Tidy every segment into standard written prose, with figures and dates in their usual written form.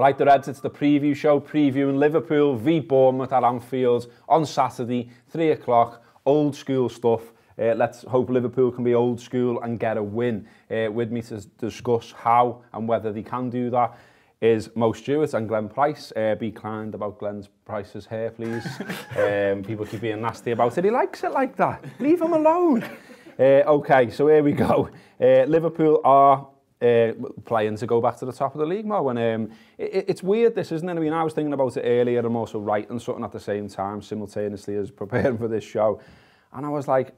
like the Reds, it's the preview show, previewing Liverpool v Bournemouth at Anfield on Saturday, 3 o'clock, old school stuff. Let's hope Liverpool can be old school and get a win. With me to discuss how and whether they can do that is Mo Stewart and Glenn Price. Be kind about Glenn Price's hair, please. People keep being nasty about it. He likes it like that. Leave him alone. Okay, so here we go. Liverpool are playing to go back to the top of the league, Mo. And it's weird, this, isn't it? I mean, I was thinking about it earlier. I'm also writing something at the same time, simultaneously as preparing for this show. And I was like,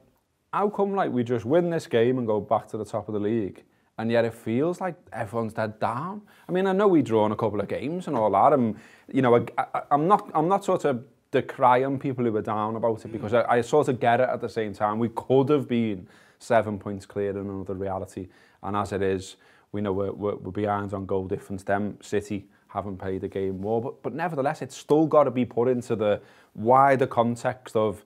how come like we just win this game and go back to the top of the league? And yet it feels like everyone's dead down. I mean, I know we've drawn a couple of games and all that, and you know, I'm not sort of decrying people who are down about it, because I sort of get it at the same time. We could have been 7 points clear in another reality, and as it is, we know we're behind on goal difference. Them City haven't played a game more, but nevertheless, it's still got to be put into the wider context of,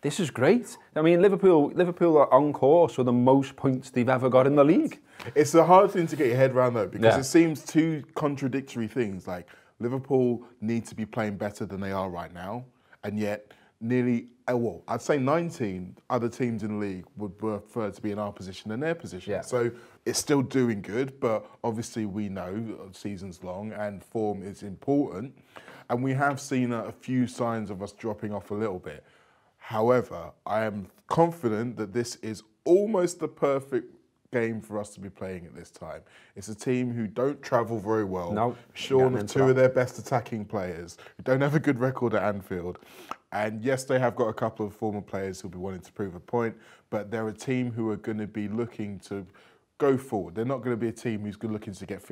this is great. I mean, Liverpool are on course for the most points they've ever got in the league. It's a hard thing to get your head around, though, because it seems two contradictory things. Like, Liverpool need to be playing better than they are right now, and yet nearly, well, I'd say 19 other teams in the league would prefer to be in our position than their position. Yeah. So it's still doing good, but obviously we know season's long and form is important, and we have seen a few signs of us dropping off a little bit. However, I am confident that this is almost the perfect game for us to be playing at this time. It's a team who don't travel very well. No, shorn of two of their best attacking players, who don't have a good record at Anfield. And yes, they have got a couple of former players who'll be wanting to prove a point, but they're a team who are going to be looking to go forward. They're not going to be a team who's looking to get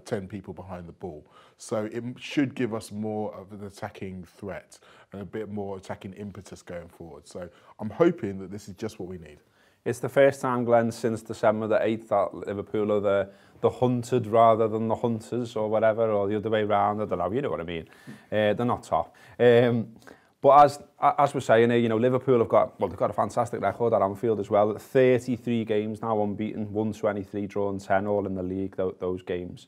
10 people behind the ball. So it should give us more of an attacking threat and a bit more attacking impetus going forward. So I'm hoping that this is just what we need. It's the first time, Glenn, since December the 8th that Liverpool are the hunted rather than the hunters, or whatever, or the other way round. I don't know, you know what I mean. They're not top. But as we're saying here, you know, Liverpool have got, well, they've got a fantastic record at Anfield as well. 33 games now unbeaten, 123 drawn, 10 all in the league, those games.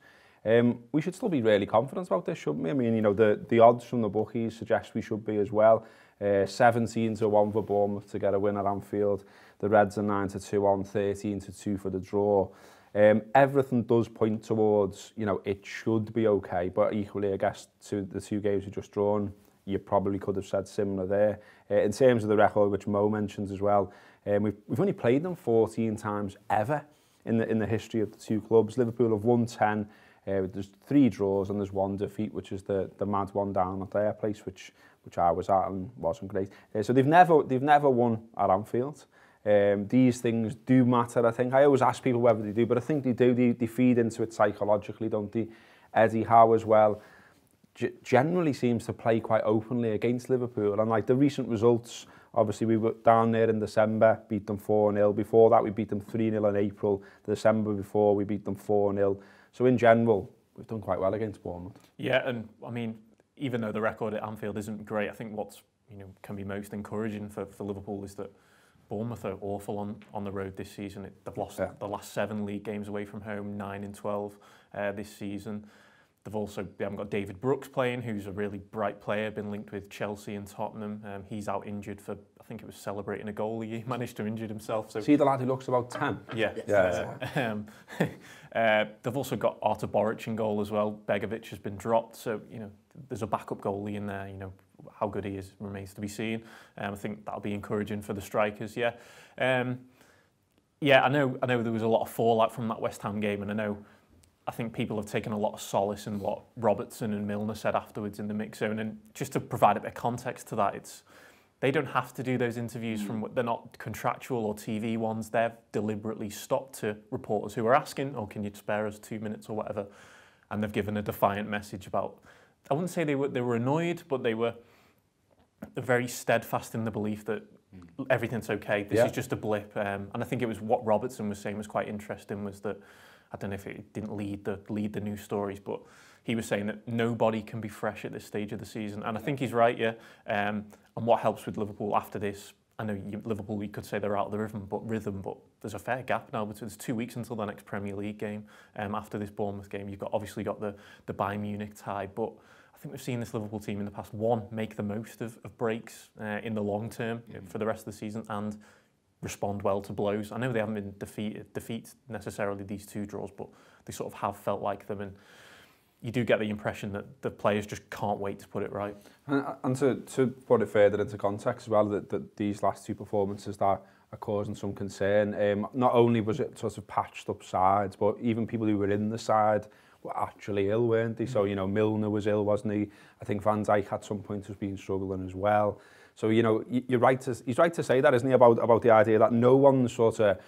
We should still be really confident about this, shouldn't we? I mean, you know, the odds from the bookies suggest we should be as well. 17-1 for Bournemouth to get a win at Anfield. The Reds are 9-2 on, 13-2 for the draw. Everything does point towards, you know, it should be okay. But equally, I guess, to the two games we just drawn, you probably could have said similar there. In terms of the record, which Mo mentions as well, we've only played them 14 times ever in the history of the two clubs. Liverpool have won 10. There's 3 draws and there's 1 defeat, which is the mad one down at their place, which I was at and wasn't great. So they've never won at Anfield. These things do matter, I think. I always ask people whether they do, but I think they do. They feed into it psychologically, don't they? Eddie Howe as well generally seems to play quite openly against Liverpool. And like the recent results, obviously we were down there in December, beat them 4-0. Before that, we beat them 3-0 in April. The December before, we beat them 4-0. So in general, we've done quite well against Bournemouth. Yeah, and I mean, even though the record at Anfield isn't great, I think what's, you know, can be most encouraging for Liverpool is that Bournemouth are awful on the road this season. They've lost the last 7 league games away from home, 9-12 this season. They haven't got David Brooks playing, who's a really bright player, been linked with Chelsea and Tottenham. He's out injured for, I think it was celebrating a goal. He managed to injure himself. So see the lad who looks about 10? Yeah. They've also got Artur Boruc in goal as well. Begovic has been dropped, so you know there's a backup goalie in there. You know how good he is remains to be seen. I think that'll be encouraging for the strikers. Yeah, I know there was a lot of fallout from that West Ham game, and I think people have taken a lot of solace in what Robertson and Milner said afterwards in the mix zone. And just to provide a bit of context to that, they don't have to do those interviews they're not contractual or TV ones. They've deliberately stopped to reporters who are asking, "Oh, can you spare us 2 minutes or whatever?" And they've given a defiant message about. I wouldn't say they were annoyed, but they were very steadfast in the belief that everything's okay. This is just a blip. And I think it was what Robertson was saying was quite interesting, was that, I don't know if it didn't lead the news stories, but he was saying that nobody can be fresh at this stage of the season. And I think he's right, yeah. And what helps with Liverpool after this, I know Liverpool, you could say they're out of the rhythm, but there's a fair gap now between. There's 2 weeks until the next Premier League game. After this Bournemouth game, you've obviously got the Bayern Munich tie, but I think we've seen this Liverpool team in the past, one, make the most of breaks in the long term for the rest of the season, and respond well to blows. I know they haven't been defeat necessarily these 2 draws, but they sort of have felt like them, and you do get the impression that the players just can't wait to put it right. And to put it further into context as well, that these last 2 performances that are causing some concern. Not only was it sort of patched up sides, but even people who were in the side were actually ill, weren't they? So, you know, Milner was ill, wasn't he? I think Van Dijk at some point has been struggling as well. So, you know, he's right to say that, isn't he, about the idea that no one sort of,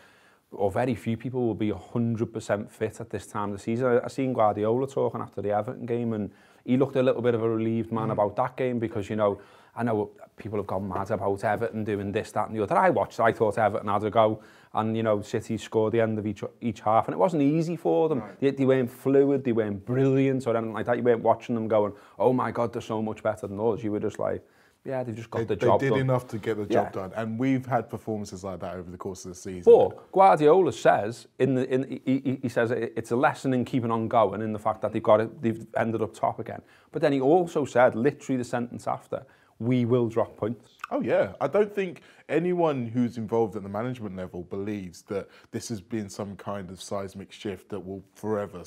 or very few people will be 100% fit at this time of the season. I seen Guardiola talking after the Everton game, and he looked a little bit of a relieved man about that game because, you know, I know people have gone mad about Everton doing this, that and the other. I thought Everton had a go, and, you know, City scored the end of each half, and it wasn't easy for them. Right. They weren't fluid, they weren't brilliant or anything like that. You weren't watching them going, oh my God, they're so much better than us. You were just like, yeah, they've just got the job done. They did enough to get the job done, and we've had performances like that over the course of the season. But Guardiola says, he says it's a lesson in keeping on going in the fact that they've ended up top again. But then he also said, literally the sentence after, we will drop points. Oh yeah, I don't think anyone who's involved at the management level believes that this has been some kind of seismic shift that will forever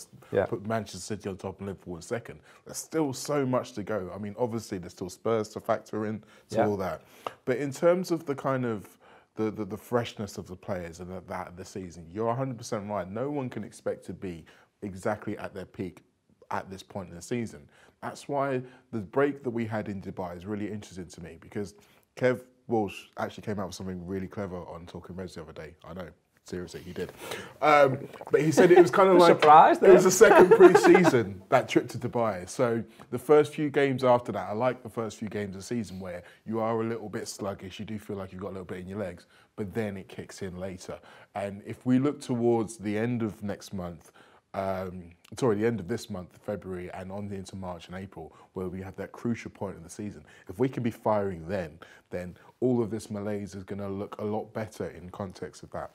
put Manchester City on top and Liverpool in second. There's still so much to go. I mean, obviously there's still Spurs to factor in to all that. But in terms of the kind of the freshness of the players and that the season, you're 100% right. No one can expect to be exactly at their peak at this point in the season. That's why the break that we had in Dubai is really interesting to me, because Kev Walsh actually came out with something really clever on Talking Reds the other day. I know, seriously, he did. But he said it was kind of like surprised it was the second pre-season, that trip to Dubai. So the first few games after that, I like the first few games of the season where you are a little bit sluggish, you do feel like you've got a little bit in your legs, but then it kicks in later. And if we look towards the end of next month, the end of this month, February, and on into March and April, where we have that crucial point of the season. If we can be firing then all of this malaise is going to look a lot better in context of that.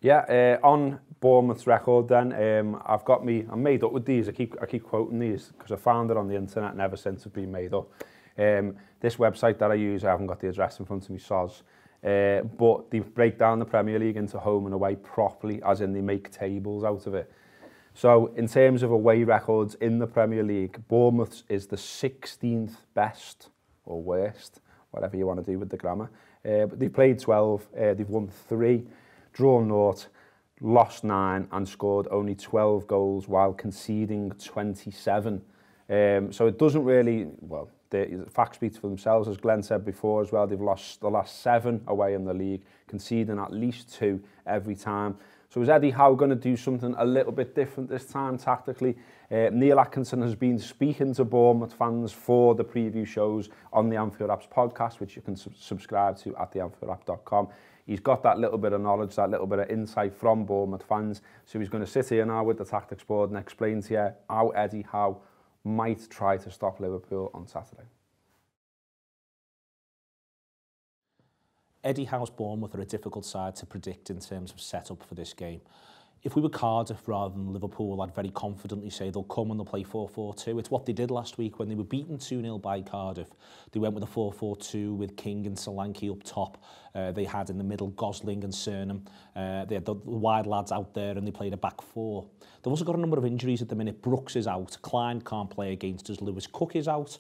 Yeah, on Bournemouth's record then, I'm made up with these. I keep quoting these because I found it on the internet and ever since it's been made up. This website that I use, I haven't got the address in front of me, soz. But they break down the Premier League into home and away properly, as in they make tables out of it. So in terms of away records in the Premier League, Bournemouth is the 16th best or worst, whatever you want to do with the grammar. But they've played 12, they've won 3, drawn 0, lost 9 and scored only 12 goals while conceding 27. So it doesn't really, well, the facts speak for themselves, as Glenn said before as well. They've lost the last 7 away in the league, conceding at least 2 every time. So is Eddie Howe going to do something a little bit different this time tactically? Neil Atkinson has been speaking to Bournemouth fans for the preview shows on the Anfield Apps podcast, which you can subscribe to at theanfieldapp.com. He's got that little bit of knowledge, that little bit of insight from Bournemouth fans. So he's going to sit here now with the tactics board and explain to you how Eddie Howe might try to stop Liverpool on Saturday. Eddie Howe's Bournemouth are a difficult side to predict in terms of setup for this game. If we were Cardiff rather than Liverpool, I'd very confidently say they'll come and they'll play 4-4-2. It's what they did last week when they were beaten 2-0 by Cardiff. They went with a 4-4-2 with King and Solanke up top. They had in the middle Gosling and Cernam. They had the wide lads out there and they played a back 4. They've also got a number of injuries at the minute. Brooks is out. Klein can't play against us. Lewis Cook is out.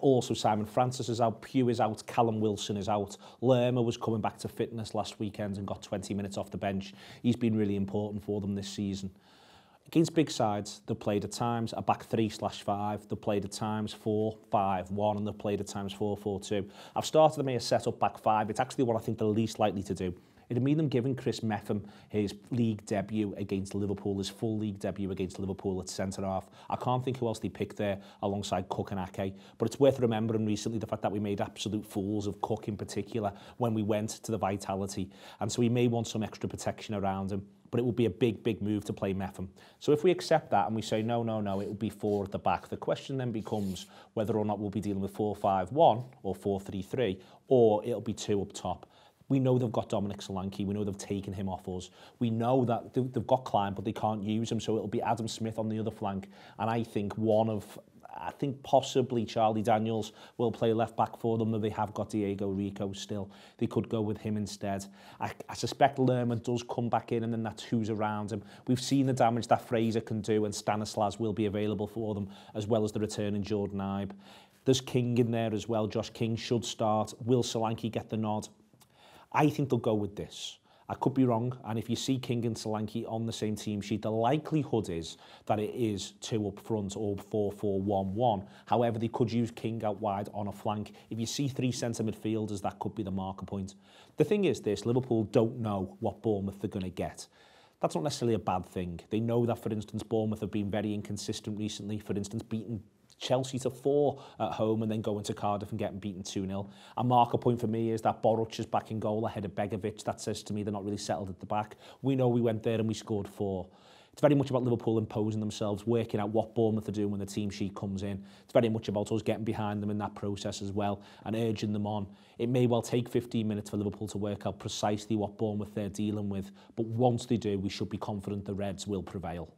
Also Simon Francis is out. Pugh is out. Callum Wilson is out. Lerma was coming back to fitness last weekend and got 20 minutes off the bench. He's been really important for them this season. Against big sides, they've played at times a back 3/5. They've played at times 4-5-1 and they've played at times 4-4-2. I've started them here set up back 5. It's actually what I think they're least likely to do. It'd mean them giving Chris Metham his league debut against Liverpool, his full league debut against Liverpool at centre-half. I can't think who else they picked there alongside Cook and Ake, but it's worth remembering recently the fact that we made absolute fools of Cook in particular when we went to the Vitality, and so he may want some extra protection around him, but it will be a big move to play Metham. So if we accept that and we say no, it will be 4 at the back, the question then becomes whether or not we'll be dealing with 4-5-1 or 4-3-3, or it'll be 2 up top. We know they've got Dominic Solanke. We know they've taken him off us. We know that they've got Klein, but they can't use him, so it'll be Adam Smith on the other flank. And I think possibly Charlie Daniels will play left back for them, though they have got Diego Rico still. They could go with him instead. I suspect Lerman does come back in, and then that's who's around him. We've seen the damage that Fraser can do, and Stanislas will be available for them, as well as the returning Jordan Ibe. There's King in there as well. Josh King should start. Will Solanke get the nod? I think they'll go with this. I could be wrong, and if you see King and Solanke on the same team sheet, the likelihood is that it is 2 up front or 4-4-1-1. However, they could use King out wide on a flank. If you see 3 centre midfielders, that could be the marker point. The thing is this, Liverpool don't know what Bournemouth they're going to get. That's not necessarily a bad thing. They know that, for instance, Bournemouth have been very inconsistent recently, for instance, beating Chelsea to 4 at home and then going to Cardiff and getting beaten 2-0. A marker point for me is that Boruc is back in goal ahead of Begovic. That says to me they're not really settled at the back. We know we went there and we scored 4. It's very much about Liverpool imposing themselves, working out what Bournemouth are doing when the team sheet comes in. It's very much about us getting behind them in that process as well and urging them on. It may well take 15 minutes for Liverpool to work out precisely what Bournemouth they're dealing with, but once they do, we should be confident the Reds will prevail.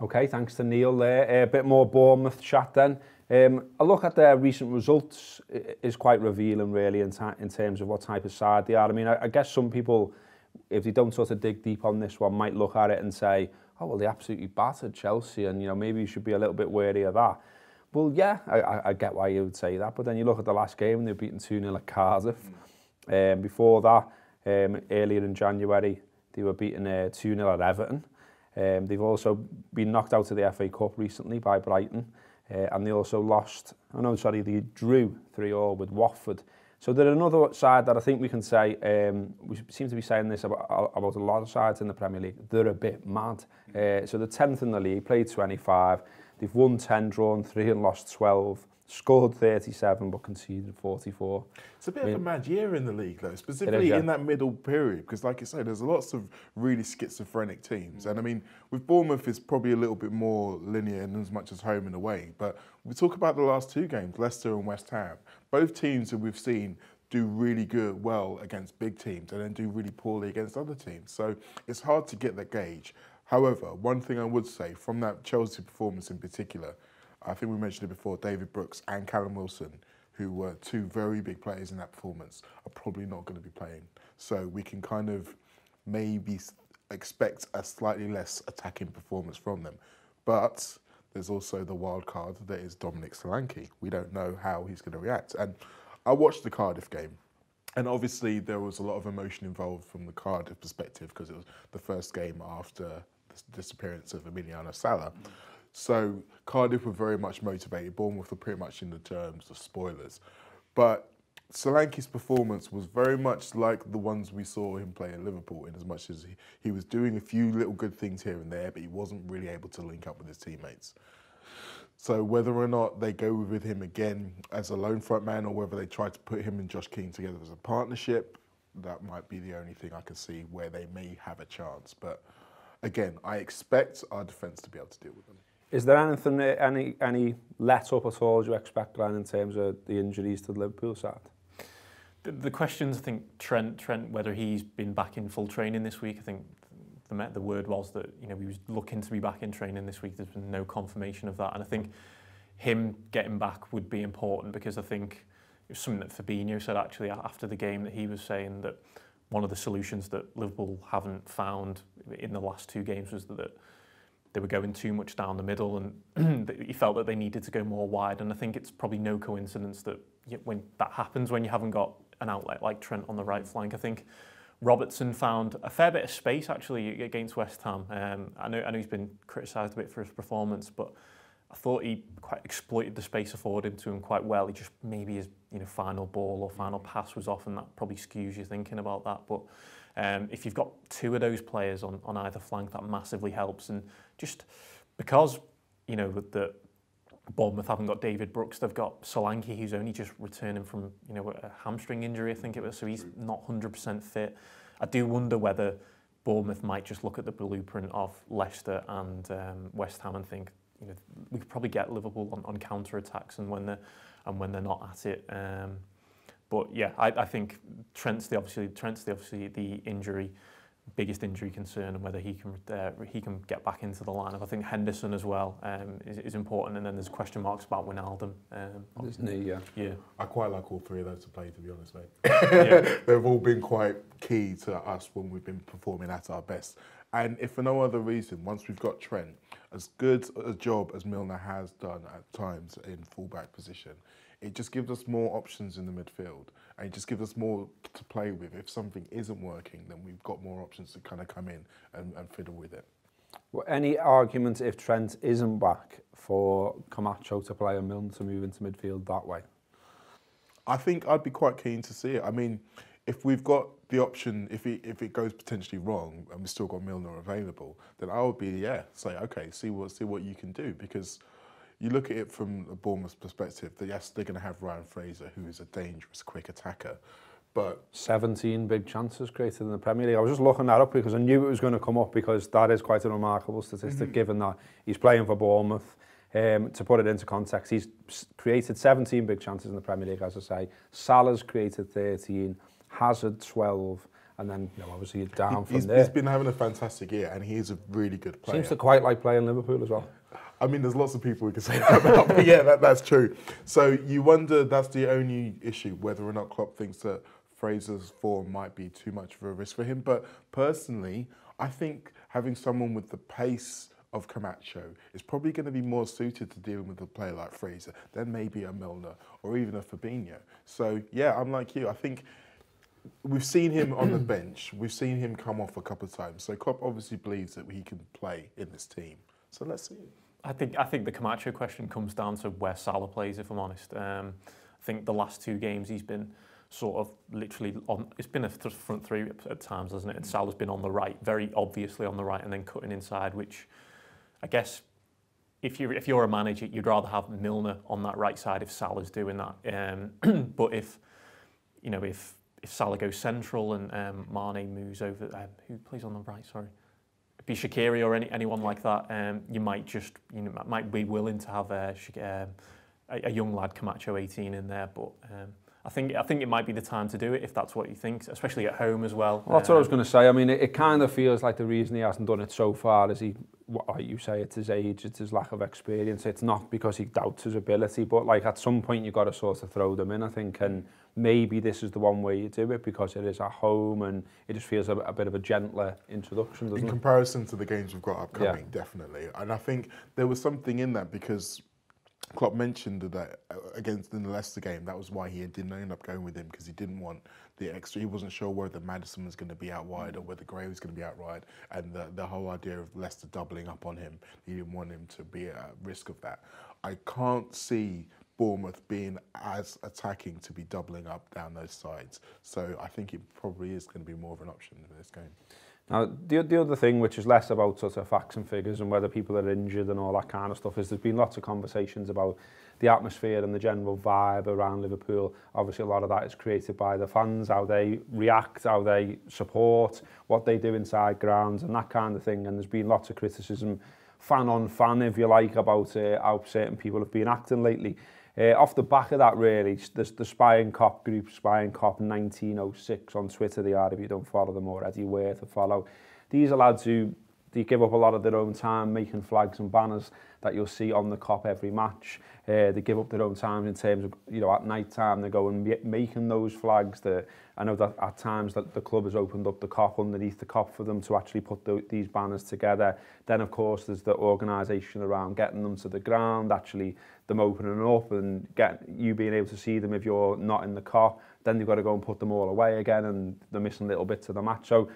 Okay, thanks to Neil there. A bit more Bournemouth chat then. A look at their recent results is quite revealing really in terms of what type of side they are. I mean, I guess some people, if they don't sort of dig deep on this one, might look at it and say, oh, well, they absolutely battered Chelsea and, you know, maybe you should be a little bit wary of that. Well, yeah, I get why you would say that, but then you look at the last game and they were beaten 2-0 at Cardiff. Before that, earlier in January, they were beaten 2-0 at Everton. They've also been knocked out of the FA Cup recently by Brighton, and they also they drew 3-3 with Watford. So they're another side that I think we can say, we seem to be saying this about a lot of sides in the Premier League, they're a bit mad. So they're 10th in the league, played 25, they've won 10, drawn 3 and lost 12. Scored 37 but conceded 44. It's a bit of a mad year in the league though, specifically in that middle period, because like you say, there's lots of really schizophrenic teams. And I mean, with Bournemouth, it's probably a little bit more linear in as much as home and away. But we talk about the last 2 games, Leicester and West Ham. Both teams that we've seen do really well against big teams and then do really poorly against other teams. So it's hard to get that gauge. However, one thing I would say from that Chelsea performance in particular, I think we mentioned it before, David Brooks and Callum Wilson, who were 2 very big players in that performance, are probably not going to be playing. So we can kind of maybe expect a slightly less attacking performance from them. But there's also the wild card that is Dominic Solanke. We don't know how he's going to react. And I watched the Cardiff game, and obviously there was a lot of emotion involved from the Cardiff perspective because it was the first game after the disappearance of Emiliano Sala. So Cardiff were very much motivated. Bournemouth were pretty much in the terms of spoilers. But Solanke's performance was very much like the ones we saw him play at Liverpool, in as much as he was doing a few little good things here and there, but he wasn't really able to link up with his teammates. So whether or not they go with him again as a lone front man or whether they try to put him and Josh King together as a partnership, that might be the only thing I can see where they may have a chance. But again, I expect our defence to be able to deal with them. Is there anything, any let up at all, do you expect, Glenn, in terms of the injuries to the Liverpool side? The questions, I think, Trent, whether he's been back in full training this week, I think the word was that, you know, he was looking to be back in training this week. There's been no confirmation of that. And I think him getting back would be important, because I think it was something that Fabinho said actually after the game, that he was saying that one of the solutions that Liverpool haven't found in the last 2 games was that they were going too much down the middle, and he felt that they needed to go more wide. And I think it's probably no coincidence that when that happens, when you haven't got an outlet like Trent on the right flank, I think Robertson found a fair bit of space actually against West Ham. I know he's been criticised a bit for his performance, but I thought he quite exploited the space afforded to him quite well. He just, maybe his final ball or final pass was off, and that probably skews you thinking about that. But if you've got 2 of those players on either flank, that massively helps. And just because, that Bournemouth haven't got David Brooks, they've got Solanke, who's only just returning from, a hamstring injury, I think it was, so he's not 100% fit. I do wonder whether Bournemouth might just look at the blueprint of Leicester and West Ham and think, we could probably get Liverpool on counter attacks, and when they're not at it. But yeah, I think Trent's the obviously the biggest injury concern, and whether he can get back into the lineup. I think Henderson as well is important, and then there's question marks about Wijnaldum. His knee, yeah. I quite like all three of those to play, to be honest, mate. Yeah. They've all been quite key to us when we've been performing at our best. And if for no other reason, once we've got Trent, as good a job as Milner has done at times in fullback position, it just gives us more options in the midfield, and it just gives us more to play with. If something isn't working, then we've got more options to kind of come in and fiddle with it. Well, any argument if Trent isn't back for Camacho to play and Milner to move into midfield that way? I think I'd be quite keen to see it. I mean, if we've got the option, if it goes potentially wrong and we've still got Milner available, then I would be, say, okay, see what you can do, because you look at it from a Bournemouth perspective, that yes, they're going to have Ryan Fraser, who is a dangerous, quick attacker, but 17 big chances created in the Premier League. I was just looking that up because I knew it was going to come up, because that is quite a remarkable statistic, given that he's playing for Bournemouth. To put it into context, he's created 17 big chances in the Premier League, as I say. Salah's created 13, Hazard 12, and then obviously down from there. He's been having a fantastic year, and he is a really good player. Seems to quite like playing Liverpool as well. I mean, there's lots of people we can say that about, but yeah, that's true. So you wonder, that's the only issue, whether or not Klopp thinks that Fraser's form might be too much of a risk for him. But personally, I think having someone with the pace of Camacho is probably going to be more suited to dealing with a player like Fraser than maybe a Milner or even a Fabinho. So yeah, I'm like you. I think we've seen him on the bench. We've seen him come off a couple of times. So Klopp obviously believes that he can play in this team. So let's see. I think the Camacho question comes down to where Salah plays, if I'm honest. I think the last two games he's been sort of literally on, it's been a front three at times, hasn't it? And Salah's been on the right, very obviously on the right, and then cutting inside, which I guess if you're a manager, you'd rather have Milner on that right side if Salah's doing that. But if Salah goes central and Mane moves over, who plays on the right? Sorry. Be Shaqiri or anyone like that, you might be willing to have a young lad, Camacho 18, in there. But I think it might be the time to do it if that's what you think, especially at home as well. Well, that's what I was going to say. I mean, it kind of feels like the reason he hasn't done it so far is like you say, it's his age, it's his lack of experience. It's not because he doubts his ability, but like at some point you've got to sort of throw them in, I think, and maybe this is the one way you do it because it is at home and it just feels a bit of a gentler introduction, doesn't it? In comparison to the games we've got upcoming, definitely. And I think there was something in that because Klopp mentioned that against in the Leicester game, that was why he didn't end up going with him, because he didn't want the extra. He wasn't sure whether Maddison was going to be out wide or whether Gray was going to be out wide, and the whole idea of Leicester doubling up on him, he didn't want him to be at risk of that. I can't see Bournemouth being as attacking to be doubling up down those sides, so I think it probably is going to be more of an option in this game. Now, the other thing, which is less about sort of facts and figures and whether people are injured and all that kind of stuff, is there's been lots of conversations about the atmosphere and the general vibe around Liverpool. Obviously, a lot of that is created by the fans, how they react, how they support, what they do inside grounds and that kind of thing. And there's been lots of criticism, fan on fan, if you like, about how certain people have been acting lately. Off the back of that, really, the Spying Cop group, Spying Cop 1906 on Twitter, they are, if you don't follow them already, worth a follow. These are lads who they give up a lot of their own time making flags and banners that you'll see on the Cop every match. They give up their own time in terms of, at night time they go and making those flags. I know that at times that the club has opened up the Cop underneath the Cop for them to actually put these banners together. Then, of course, there's the organisation around getting them to the ground, actually them opening up and you being able to see them if you're not in the Cop. Then they've got to go and put them all away again, and they're missing little bits of the match. So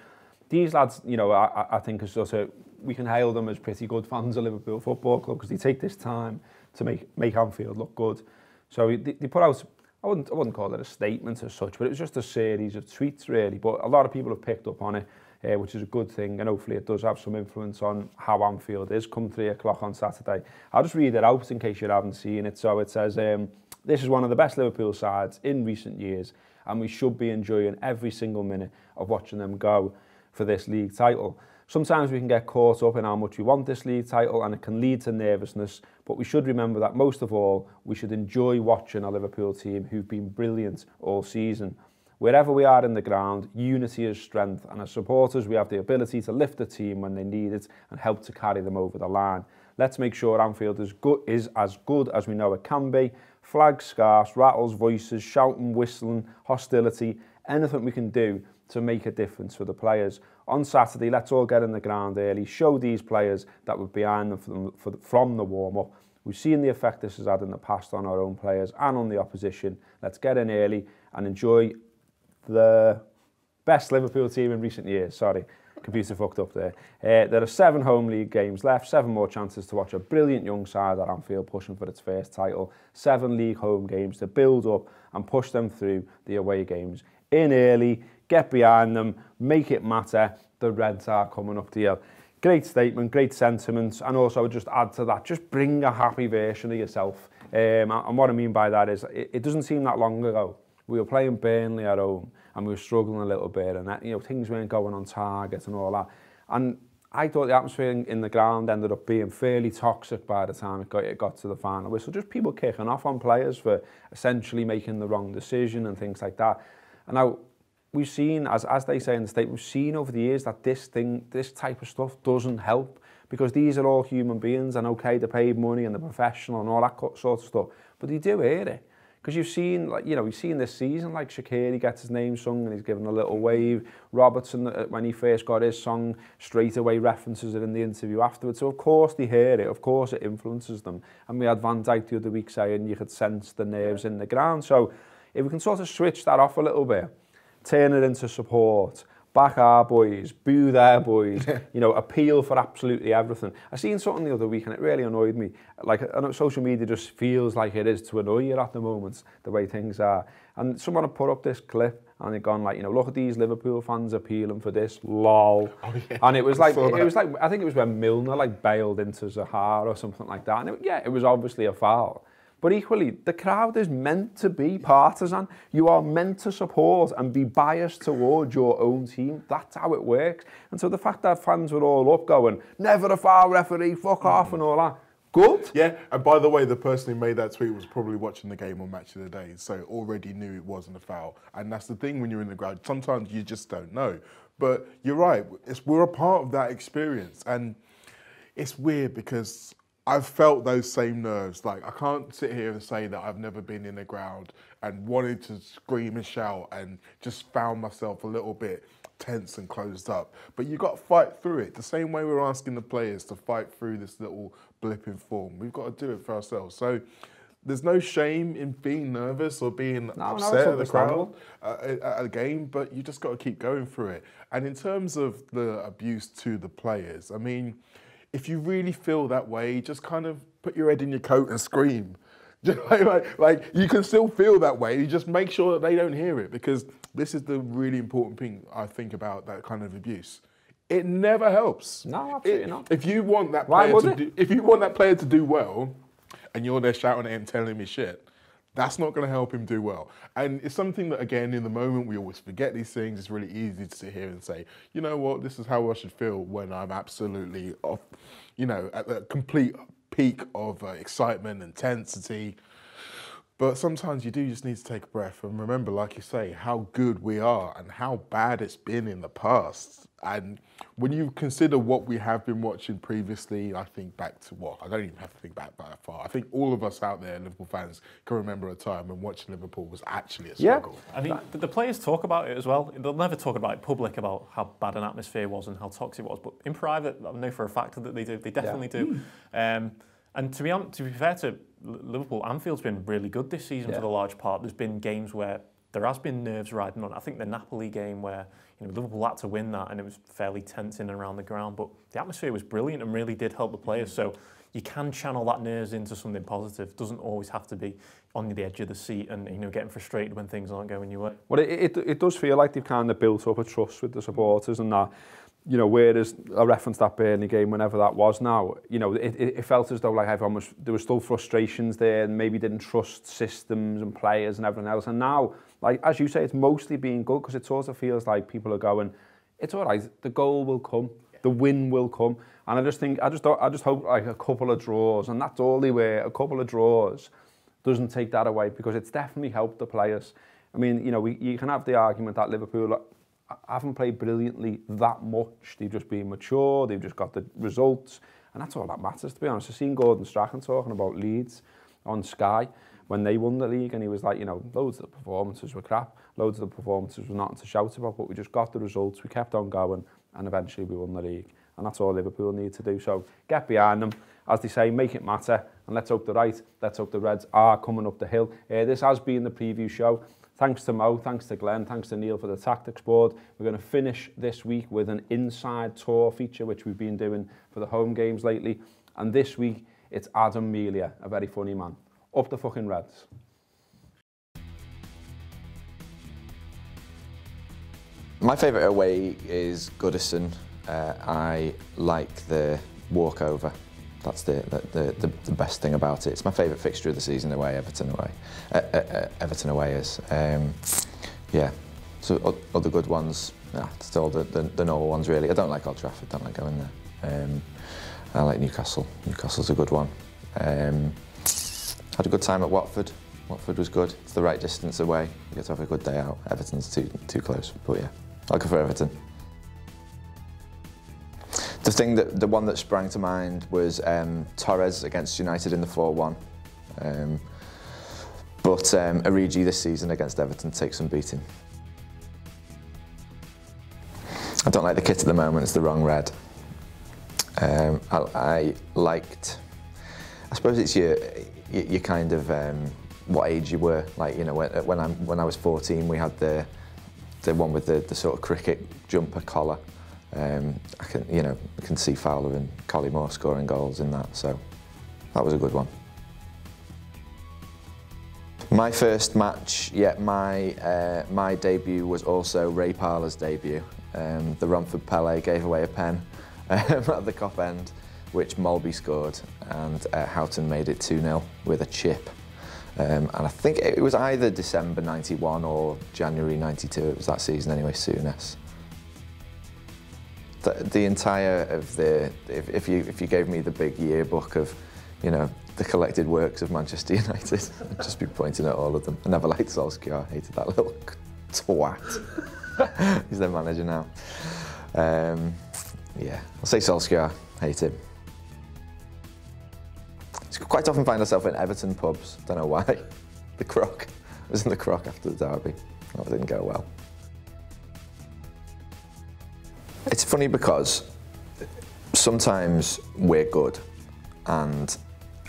these lads, I think is sort of, we can hail them as pretty good fans of Liverpool Football Club because they take this time to make Anfield look good. So they put out, I wouldn't call it a statement as such, but it was just a series of tweets really. But a lot of people have picked up on it, which is a good thing, and hopefully it does have some influence on how Anfield is come 3 o'clock on Saturday. I'll just read it out in case you haven't seen it. So it says, this is one of the best Liverpool sides in recent years, and we should be enjoying every single minute of watching them go for this league title. Sometimes we can get caught up in how much we want this league title and it can lead to nervousness, but we should remember that most of all, we should enjoy watching a Liverpool team who've been brilliant all season. Wherever we are in the ground, unity is strength, and as supporters we have the ability to lift the team when they need it and help to carry them over the line. Let's make sure Anfield is as good as we know it can be. Flags, scarves, rattles, voices, shouting, whistling, hostility, anything we can do to make a difference for the players. On Saturday, let's all get in the ground early, show these players that we're behind them from the warm-up. We've seen the effect this has had in the past on our own players and on the opposition. Let's get in early and enjoy the best Liverpool team in recent years. Sorry, computer fucked up there. There are 7 home league games left, 7 more chances to watch a brilliant young side at Anfield pushing for its first title, 7 league home games to build up and push them through the away games. In early, get behind them, make it matter. The Reds are coming up the hill. Great statement, great sentiments, and also I would just add to that, just bring a happy version of yourself. And what I mean by that is, it doesn't seem that long ago. We were playing Burnley at home and we were struggling a little bit, and that, you know, things weren't going on target and all that. And I thought the atmosphere in the ground ended up being fairly toxic by the time it got to the final whistle. Just people kicking off on players for essentially making the wrong decision and things like that. And now we've seen, as they say in the statement, we've seen over the years that this type of stuff doesn't help, because these are all human beings, and okay, they're paid money and they're professional and all that sort of stuff, but they do hear it. Because you've seen, like, you know, we've seen this season, like Shaqiri gets his name sung and he's given a little wave. Robertson, when he first got his song, straight away references it in the interview afterwards. So of course they hear it, of course it influences them. And we had Van Dijk the other week saying you could sense the nerves in the ground. So if we can sort of switch that off a little bit, turn it into support, back our boys, boo their boys, you know, appeal for absolutely everything. I seen something the other week and it really annoyed me. Like, I know social media just feels like it is to annoy you at the moment, the way things are. And someone had put up this clip and they'd gone like, you know, look at these Liverpool fans appealing for this, lol. Oh, yeah. And it was like, I think it was when Milner like bailed into Zaha or something like that. And it was obviously a foul. But equally, the crowd is meant to be partisan. You are meant to support and be biased towards your own team. That's how it works. And so the fact that fans were all up going, never a foul, referee, fuck off and all that, good. Yeah, and by the way, the person who made that tweet was probably watching the game on Match of the Day, so already knew it wasn't a foul. And that's the thing when you're in the crowd. Sometimes you just don't know. But you're right, we're a part of that experience. And it's weird because I've felt those same nerves. Like, I can't sit here and say that I've never been in the ground and wanted to scream and shout and just found myself a little bit tense and closed up. But you've got to fight through it. The same way we're asking the players to fight through this little blip in form. We've got to do it for ourselves. So there's no shame in being nervous or being upset at the crowd at a game, but you just got to keep going through it. And in terms of the abuse to the players, I mean, if you really feel that way, just kind of put your head in your coat and scream. Like you can still feel that way. You just make sure that they don't hear it, because this is the really important thing I think about that kind of abuse. It never helps. No, absolutely not. If you want that player to do well, and you're there shouting at him, telling him his shit, that's not going to help him do well. And it's something that, again, in the moment, we always forget these things. It's really easy to sit here and say, you know what, this is how I should feel when I'm absolutely off, you know, at the complete peak of excitement and intensity. But sometimes you do just need to take a breath and remember, like you say, how good we are and how bad it's been in the past. And when you consider what we have been watching previously, I think back to what? I don't even have to think back that far. I think all of us out there, Liverpool fans, can remember a time when watching Liverpool was actually a struggle. Yeah. I mean, the players talk about it as well. They'll never talk about it in public, about how bad an atmosphere was and how toxic it was. But in private, I know for a fact that they do. They definitely do. And to be fair to Liverpool, Anfield's been really good this season for the large part. There's been games where there has been nerves riding on. I think the Napoli game where Liverpool had to win that and it was fairly tense in and around the ground, but the atmosphere was brilliant and really did help the players. So you can channel that nerves into something positive. It doesn't always have to be on the edge of the seat and getting frustrated when things aren't going your way. Well, it does feel like they've kind of built up a trust with the supporters and that. Whereas I referenced that Burnley game whenever that was now, it felt as though like everyone there was still frustrations there and maybe didn't trust systems and players and everything else. And now, like as you say, it's mostly being good because it sort of feels like people are going, it's all right, the goal will come. the win will come. And I just hope like a couple of draws, and that's all they were, a couple of draws doesn't take that away, because it's definitely helped the players. I mean, you know, you can have the argument that Liverpool haven't played brilliantly that much. They've just been mature, they've just got the results, and that's all that matters, to be honest. I've seen Gordon Strachan talking about Leeds on Sky when they won the league, and he was like, you know, loads of the performances were crap, loads of the performances were nothing to shout about, but we just got the results, we kept on going, and eventually we won the league. And that's all Liverpool need to do. So get behind them, as they say, make it matter, and let's hope they're right. Let's hope the Reds are coming up the hill. This has been the preview show. Thanks to Mo, thanks to Glenn, thanks to Neil for the tactics board. We're going to finish this week with an inside tour feature, which we've been doing for the home games lately. And this week, it's Adam Melia, a very funny man. Up the fucking Reds. My favourite away is Goodison. I like the walkover. That's the best thing about it. It's my favourite fixture of the season away, Everton away. Everton away is. Yeah. So other good ones, still the normal ones really. I don't like Old Trafford, don't like going there. I like Newcastle. Newcastle's a good one. Had a good time at Watford. Watford was good. It's the right distance away. You get to have a good day out. Everton's too close, but yeah, I'll go for Everton. The one that sprang to mind was Torres against United in the 4-1. But Origi this season against Everton takes some beating. I don't like the kit at the moment, it's the wrong red. I suppose it's your kind of what age you were. Like, you know, when I was 14, we had the one with the sort of cricket jumper collar. I can see Fowler and Collymore scoring goals in that, so that was a good one. My first match, my debut was also Ray Parlour's debut. The Romford Pele gave away a pen at the Cop End, which Molby scored, and Houghton made it 2-0 with a chip. And I think it was either December '91 or January '92. It was that season anyway, Souness. The entire of if you gave me the big yearbook of, you know, the collected works of Manchester United, I'd just be pointing at all of them. I never liked Solskjaer, I hated that little twat. He's their manager now. Yeah, I'll say Solskjaer, hate him. I quite often find myself in Everton pubs, don't know why. The Croc. I was in the Croc after the derby. That didn't go well. It's funny because sometimes we're good and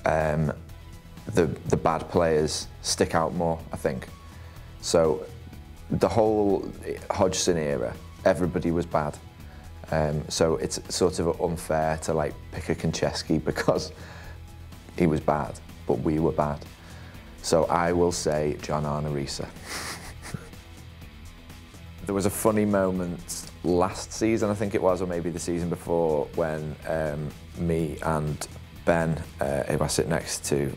the bad players stick out more, I think. So the whole Hodgson era, everybody was bad. So it's sort of unfair to like pick a Konchesky because he was bad, but we were bad. So I will say John Arnorisa. There was a funny moment last season, I think it was, or maybe the season before, when me and Ben, who I sit next to,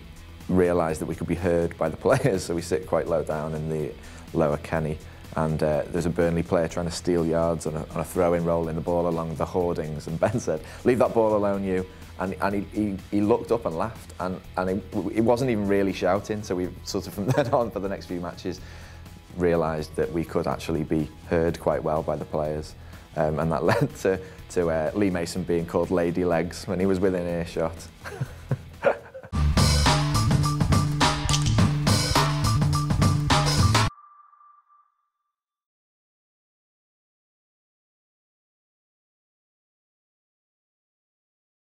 realised that we could be heard by the players, so we sit quite low down in the lower Kenny, and there's a Burnley player trying to steal yards on a throw-in, rolling the ball along the hoardings, and Ben said, "Leave that ball alone, you." And he looked up and laughed, and he wasn't even really shouting, so we sort of from then on for the next few matches realised that we could actually be heard quite well by the players, and that led to Lee Mason being called Lady Legs when he was within earshot.